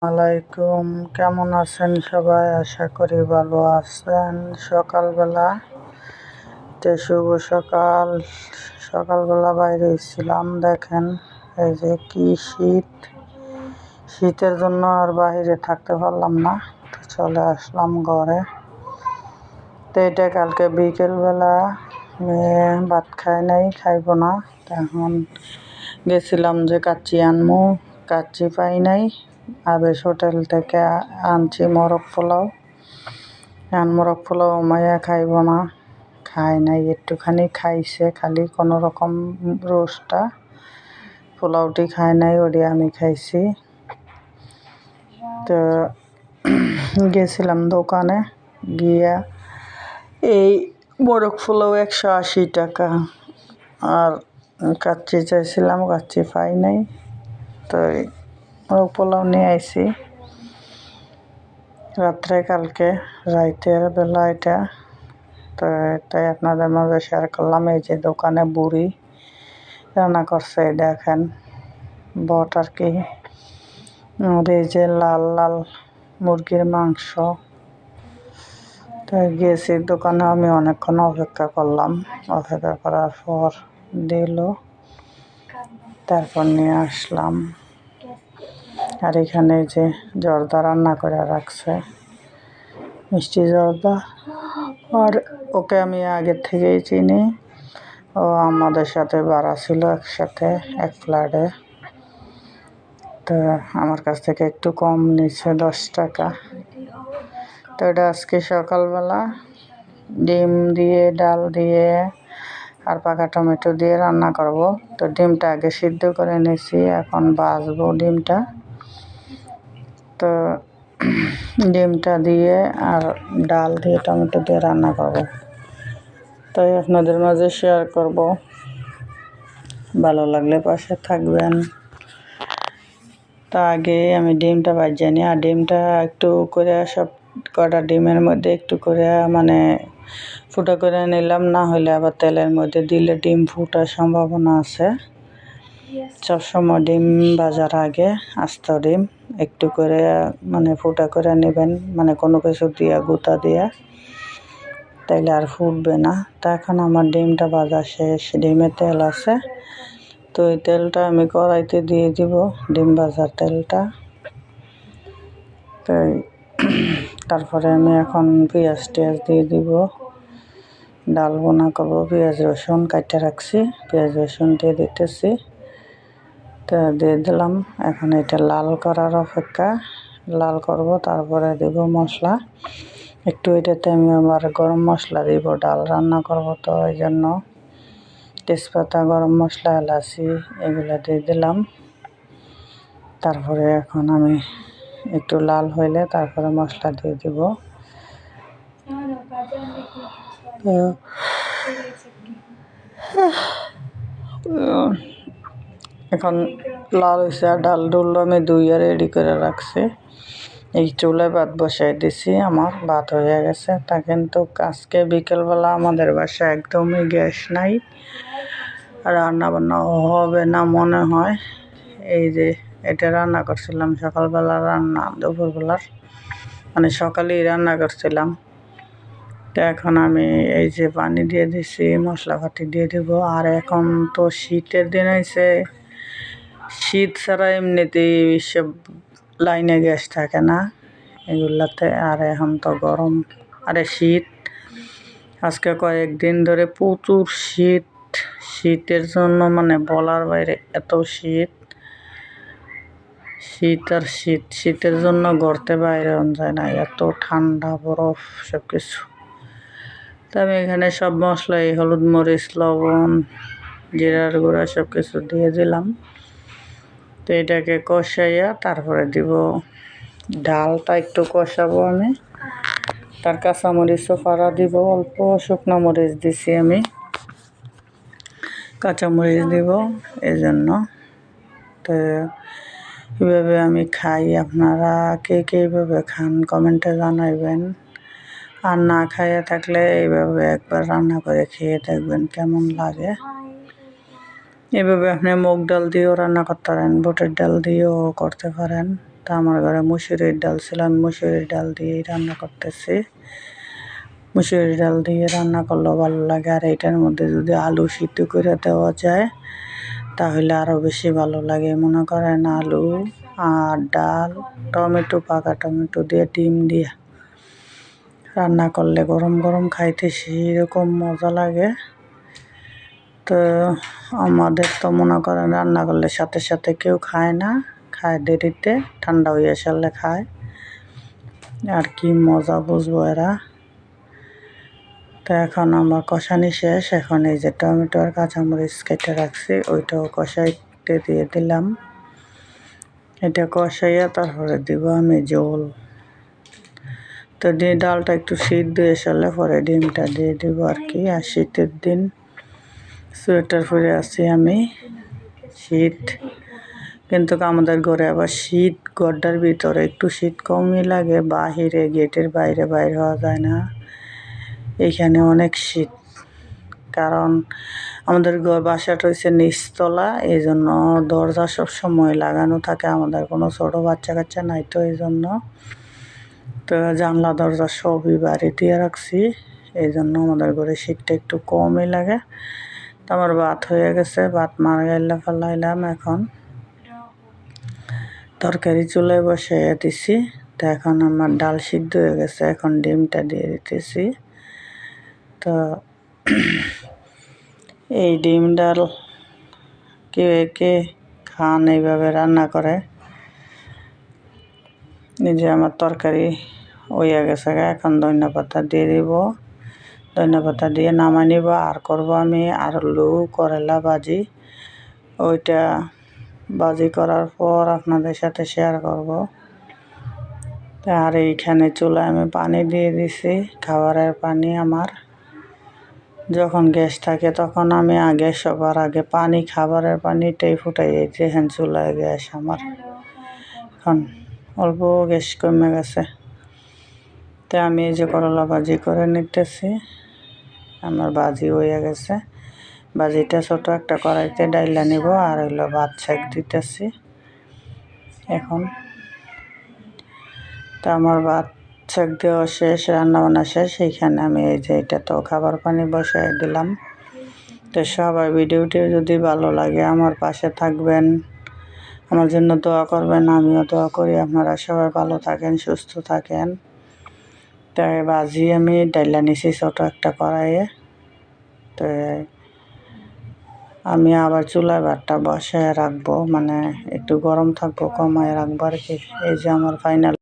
আলাইকুম, কেমন আছেন সবাই? আশা করি ভালো আছেন। সকালবেলা শুভ সকাল। সকালবেলা বাইরে ছিলাম, দেখেন এই যে কি শীতের জন্য আর বাইরে থাকতে পারলাম না, তো চলে আসলাম ঘরে। তো এটা কালকে বিকেলবেলা ভাত নাই, খাইব না। এখন গেছিলাম যে কাচ্চি আনমু, কাচ্চি পাই নাই। আবেশ হোটেল থেকে আনছি মোরগ পোলাও। মোরগ পোলাও মাইয়া খাইব না, খাই নাই, একটুখানি খাইছে খালি কোনো রকম। রোস্টটা পোলাওটি খাই নাই, ওটি আমি খাইছি। তো গেছিলাম দোকানে, গিয়া এই মোরগ পোলাও 180 টাকা, আর কাচ্চি চাইছিলাম, কাচ্চি পাই নাই। তো মোরগ পোলাও নিয়ে আইছি রাত্রে, কালকে রাইতের বেলা এটা। তো তাই আপনাদের মাঝে শেয়ার করলাম। এই যে দোকানে বুড়ি রান্না করছে, দেখেন বট আর কি। আর এই যে লাল লাল মুরগির মাংস। তো গেছি দোকানে, আমি অনেকক্ষণ অপেক্ষা করলাম। অপেক্ষা করার পর দিল, তারপর নিয়ে আসলাম। আর এখানে যে জর্দা রান্না করে রাখছে, মিষ্টি জর্দা। আর ওকে আমি আগের থেকেই চিনি, ও আমাদের সাথে ভাড়া ছিল একসাথে এক ফ্ল্যাটে। তো আমার কাছ থেকে একটু কম নিচ্ছে, 10 টাকা। তো এটা আজকে সকালবেলা ডিম দিয়ে, ডাল দিয়ে আর পাকা টমেটো দিয়ে রান্না করব। তো ডিমটা আগে সিদ্ধ করে নিয়েছি, এখন ভাজবো ডিমটা। তো ডিমটা দিয়ে আর ডাল দিয়ে, টমেটো দিয়ে রান্না করব, তাই আপনাদের মাঝে শেয়ার করব। ভালো লাগলে পাশে থাকবেন। তা আগে আমি ডিমটা ভাজিয়ে নিই, আর ডিমটা একটু করে সব কটা ডিমের মধ্যে একটু করে মানে ফুটা করে নিলাম, না হলে আবার তেলের মধ্যে দিলে ডিম ফুটার সম্ভাবনা আছে। সবসময় ডিম ভাজার আগে আস্ত ডিম একটু করে মানে ফুটা করে নেবেন, মানে কোনো কিছু দিয়া গুঁতা দিয়া, তাইলে আর ফুটবে না। তা এখন আমার ডিমটা ভাজা শেষ, ডিমে তেল আছে। তো এই তেলটা আমি কড়াইতে দিয়ে দিব, ডিম ভাজার তেলটা। তো তারপরে আমি এখন পেঁয়াজ টিয়াজ দিয়ে দিব, ডাল বোনা করবো। পেঁয়াজ রসুন কাটতে রাখছি, পেঁয়াজ রসুন দিয়ে দিতেছি। তো দিয়ে দিলাম, এখন এটা লাল করার অপেক্ষা, লাল করব। তারপরে দেব মশলা একটু, এটাতে আমি আবার গরম মশলা দিব, ডাল রান্না করব, তো এই জন্য তেজপাতা, গরম মশলা, এলাচি এগুলো দিয়ে দিলাম। তারপরে এখন আমি একটু লাল হইলে তারপরে মশলা দিয়ে দিব। এখন লাল হয়েছে, আর ডাল ডুল আমি ধুইয়া রেডি করে রাখছি। এই চুলায় ভাত বসাই দিছি, আমার ভাত হয়ে গেছে। তা কিন্তু আজকে বিকেলবেলা আমাদের বাসায় একদমই গ্যাস নাই, রান্না বান্না হবে না মনে হয়। এই যে এটা রান্না করছিলাম সকালবেলা, রান্না দুপুরবেলার মানে সকালেই রান্না করছিলাম। তো এখন আমি এই যে পানি দিয়ে দিছি, মশলাপাতি দিয়ে দিব। আর এখন তো শীতের দিন হয়েছে, শীত ছাড়া এমনিতেই সব লাইনে গ্যাস থাকে না এগুলাতে। আর এখন তো গরম, আরে শীত আজকে কয়েকদিন ধরে প্রচুর শীত। শীতের জন্য মানে বলার বাইরে এত শীত, শীত আর শীত। শীতের জন্য ঘরতে বাইরে যায় না, এত ঠান্ডা, বরফ সব কিছু। তো আমি এখানে সব মশলাই, হলুদ মরিচ লবণ জিরার গুঁড়া সব কিছু দিয়ে দিলাম। তো এটাকে কষাইয়া তারপরে দিব ডালটা, একটু কষাবো আমি। তার কাঁচামরিচও ফাড়া দিব, অল্প শুকনো মরিচ দিছি আমি, কাঁচামরিচ দিব এই জন্য। তো এভাবে আমি খাই, আপনারা কে কে এইভাবে খান কমেন্টে জানাইবেন। আর না খাইয়ে থাকলে এইভাবে একবার রান্না করে খেয়ে দেখবেন কেমন লাগে। এভাবে আপনি মুগ ডাল দিয়েও রান্না করতে পারেন, বুটের ডাল দিয়েও করতে পারেন। তা আমার ঘরে মুসুরির ডাল ছিল, আমি মুসুরির ডাল দিয়েই রান্না করতেছি। মুসুরির ডাল দিয়ে রান্না করলেও ভালো লাগে, আর এটার মধ্যে যদি আলু সিদ্ধ করে দেওয়া যায় তাহলে আরও বেশি ভালো লাগে। মনে করেন আলু আর ডাল, টমেটো, পাকা টমেটো দিয়ে ডিম দিয়ে রান্না করলে গরম গরম খাইতে সেরকম মজা লাগে। তো আমাদের তো মনে করেন রান্না করলে সাথে সাথে কেউ খায় না, খায় দেরিতে, ঠান্ডা হয়ে সারলে খায়। আর কি মজা বুঝবো এরা। তো এখন আমার কষানি শেষ, এখন এই যে টমেটো আর কাঁচামরিচ কেটে রাখছি ওইটাও কষাইতে দিয়ে দিলাম। এটা কষাইয়া তারপরে দিব আমি ঝোল। তো ডালটা একটু সিদ্ধ হয়ে সারলে পরে ডিমটা দিয়ে দিব আর কি। আর শীতের দিন সোয়েটার পরে আছি আমি, শীত কিন্তু আমাদের ঘরে আবার শীত, ঘরটার ভিতরে একটু শীত কমই লাগে, বাহিরে গেটের বাইরে বাইর হওয়া যায় না। এইখানে অনেক শীত, কারণ আমাদের বাসাটা হচ্ছে নিচতলা, এই জন্য দরজা সবসময় লাগানো থাকে। আমাদের কোনো ছোটো বাচ্চা কাচ্চা নাই, তো এই জন্য তো জানলা দরজা সবই বাড়ি দিয়ে রাখছি, এই জন্য আমাদের ঘরে শীতটা একটু কমই লাগে। তো আমার ভাত হয়ে গেছে, ভাত মারাইলা ফেলাইলাম। এখন তরকারি চুলায় বসাইয়া দিছি। তো এখন আমার ডাল সিদ্ধ হয়ে গেছে, এখন ডিমটা দিয়ে দিতেছি। তো এই ডিম ডাল কে কে খান এইভাবে রান্না করে। এই যে আমার তরকারি হয়ে গেছে, এখন ধনিয়া পাতা দিয়ে দিব। ধনিয়া পাতা দিয়ে নামাই নিব। আর করব আমি আলু করলা ভাজি, ওইটা ভাজি করার পর আপনাদের সাথে শেয়ার করব। আর এইখানে চুলায় আমি পানি দিয়ে দিছি, খাবারের পানি। আমার যখন গ্যাস থাকে তখন আমি আগে সবার আগে পানি, খাবারের পানিটাই ফুটাই দিয়েছি। হ্যাঁ, চুলায় গ্যাস আমার এখন অল্প গ্যাস কমে গেছে। তো আমি এই যে করলা ভাজি করে নিতেছি, আমার ভাজি হয়ে গেছে। ভাজিটা ছোটো একটা কড়াইতে ডাইলা নিব, আর হইলো ভাত সেঁক দিতেছি এখন। তো আমার ভাত সেঁক দেওয়া শেষ, রান্নাবান্না শেষ। সেইখানে আমি এই যে এটা তো খাবার পানি বসাই দিলাম। তো সবাই ভিডিওটি যদি ভালো লাগে আমার পাশে থাকবেন, আমার জন্য দোয়া করবেন, আমিও দোয়া করি আপনারা সবাই ভালো থাকেন, সুস্থ থাকেন। তাই ভাজি আমি ডাইলা নিছি ছোটো একটা কড়াইয়ে। তো আমি আবার চুলায় ভাতটা বসায় রাখবো, মানে একটু গরম থাকবো, কমায় রাখবো আর কি। এই যে আমার ফাইনাল